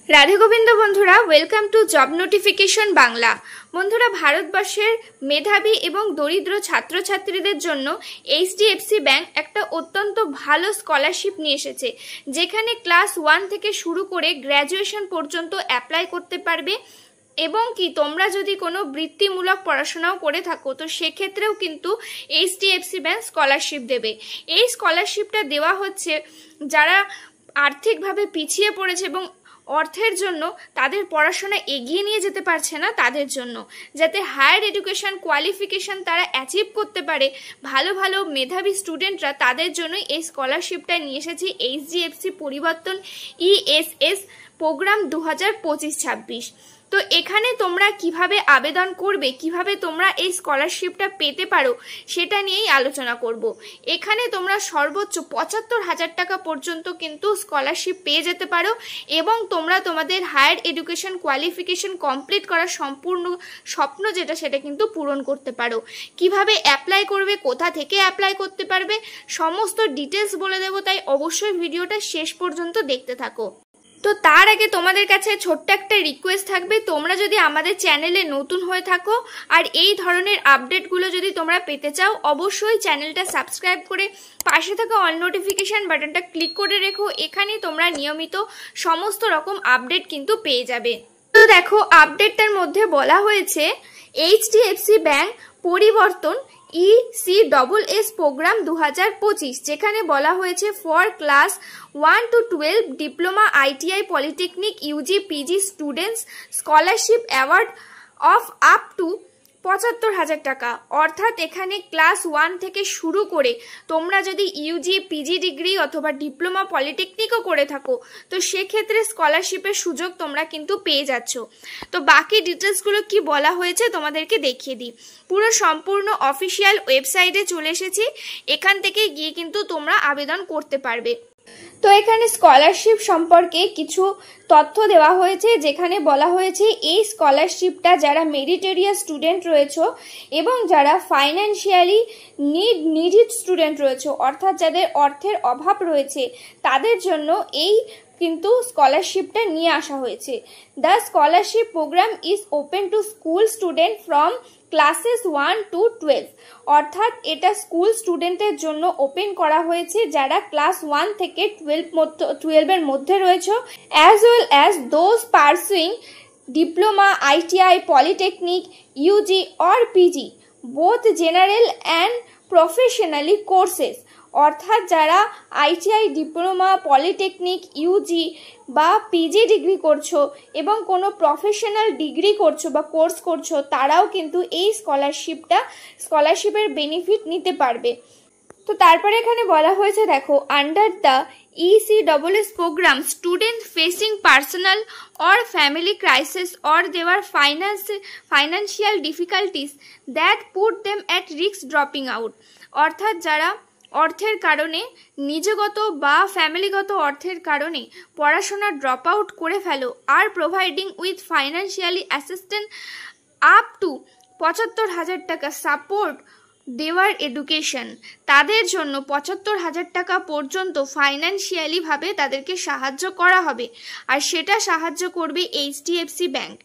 রাধে গোবিন্দ বন্ধুরা, welcome to job notification Bangla. বন্ধুরা, ভারতবর্ষের মেধাবী এবং দরিদ্র ছাত্রছাত্রীদের জন্য এইচডিএফসি ব্যাংক একটা অত্যন্ত ভালো স্কলারশিপ নিয়ে এসেছে, যেখানে ক্লাস 1 থেকে শুরু করে গ্র্যাজুয়েশন পর্যন্ত অ্যাপ্লাই করতে পারবে। এবং কি তোমরা যদি কোনো বৃত্তিমূলক পড়াশোনাও করে থাকো তো সেক্ষেত্রেও কিন্তু এইচডিএফসি ব্যাংক স্কলারশিপ দেবে। এই স্কলারশিপটা দেওয়া হচ্ছে যারা আর্থিকভাবে পিছিয়ে পড়েছে এবং অর্থের জন্য তাদের পড়াশোনা এগিয়ে নিয়ে যেতে পারছে না, তাদের জন্য যাতে হায়ার এডুকেশন কোয়ালিফিকেশন তারা অ্যাচিভ করতে পারে, ভালো ভালো মেধাবী স্টুডেন্টরা, তাদের জন্যই এই স্কলারশিপটা নিয়ে এসেছি এইচডিএফসি পরিবর্তন ইএসএস প্রোগ্রাম 2025-26। তো এখানে তোমরা কিভাবে আবেদন করবে, কিভাবে তোমরা এই স্কলারশিপটা পেতে পারো সেটা নিয়েই আলোচনা করব। এখানে তোমরা সর্বোচ্চ 75,000 টাকা পর্যন্ত কিন্তু স্কলারশিপ পেয়ে যেতে পারো এবং তোমরা তোমাদের হায়ার এডুকেশন কোয়ালিফিকেশন কমপ্লিট করার সম্পূর্ণ স্বপ্ন যেটা সেটা কিন্তু পূরণ করতে পারো। কিভাবে অ্যাপ্লাই করবে, কোথা থেকে অ্যাপ্লাই করতে পারবে, সমস্ত ডিটেলস বলে দেবো, তাই অবশ্যই ভিডিওটা শেষ পর্যন্ত দেখতে থাকো। তো তার আগে তোমাদের কাছে ছোট্ট একটা রিকোয়েস্ট থাকবে, তোমরা যদি আমাদের চ্যানেলে নতুন হয়ে থাকো আর এই ধরনের আপডেটগুলো যদি তোমরা পেতে চাও, অবশ্যই চ্যানেলটা সাবস্ক্রাইব করে পাশে থাকা অল নোটিফিকেশন বাটনটা ক্লিক করে রেখো। এখানেই তোমরা নিয়মিত সমস্ত রকম আপডেট কিন্তু পেয়ে যাবে। তো দেখো, আপডেটটার মধ্যে বলা হয়েছে এইচডিএফসি ব্যাংক পরিবর্তন ECSS প্রোগ্রাম 2025, যেখানে বলা হয়েছে for class 1 to 12 diploma ITI polytechnic UG PG students scholarship award of up to 75,000 টাকা। অর্থাৎ এখানে ক্লাস 1 থেকে শুরু করে তোমরা যদি UG PG ডিগ্রি অথবা ডিপ্লোমা পলিটেকনিকও করে থাকো তো সেক্ষেত্রে স্কলারশিপের সুযোগ তোমরা কিন্তু পেয়ে যাচ্ছ। তো বাকি ডিটেলসগুলো কি বলা হয়েছে তোমাদেরকে দেখিয়ে দিই। পুরো সম্পূর্ণ অফিসিয়াল ওয়েবসাইটে চলে এসেছি, এখান থেকে গিয়ে কিন্তু তোমরা আবেদন করতে পারবে। তো এখানে স্কলারশিপ সম্পর্কে কিছু তথ্য দেওয়া হয়েছে, যেখানে বলা হয়েছে এই স্কলারশিপটা যারা মেরিটোরিয়াস স্টুডেন্ট রয়েছে এবং যারা ফাইন্যান্সিয়ালি নিডিড স্টুডেন্ট রয়েছে, অর্থাৎ যাদের অর্থের অভাব রয়েছে, তাদের জন্য এই কিন্তু স্কলারশিপটা নিয়ে আসা হয়েছে। The scholarship program is open to school student from classes 1 to 12, অর্থাৎ এটা স্কুল স্টুডেন্টের জন্য ওপেন করা হয়েছে যারা ক্লাস 1 থেকে 12 এর মধ্যে রয়েছে, as well as those pursuing diploma ITI polytechnic UG or PG both general and professionally courses, অর্থাৎ যারা ITI ডিপ্লোমা পলিটেকনিক UG বা PG ডিগ্রি করছো এবং কোনো প্রফেশনাল ডিগ্রি করছো বা কোর্স করছো, তারাও কিন্তু এই স্কলারশিপের বেনিফিট নিতে পারবে। তো তারপরে এখানে বলা হয়েছে, দেখো, under the ECSS programme student facing personal or family crisis or their financial difficulties that put them at risk dropping out, অর্থাৎ যারা অর্থের কারণে, নিজগত বা ফ্যামিলিগত অর্থের কারণে পড়াশোনা ড্রপ আউট করে ফেলো, আর providing with financially assistance up to 75,000 টাকা সাপোর্ট দেওয়ার এডুকেশন, তাদের জন্য 75,000 টাকা পর্যন্ত ফাইন্যান্সিয়ালি ভাবে তাদেরকে সাহায্য করা হবে, আর সেটা সাহায্য করবে এইচডিএফসি ব্যাংক।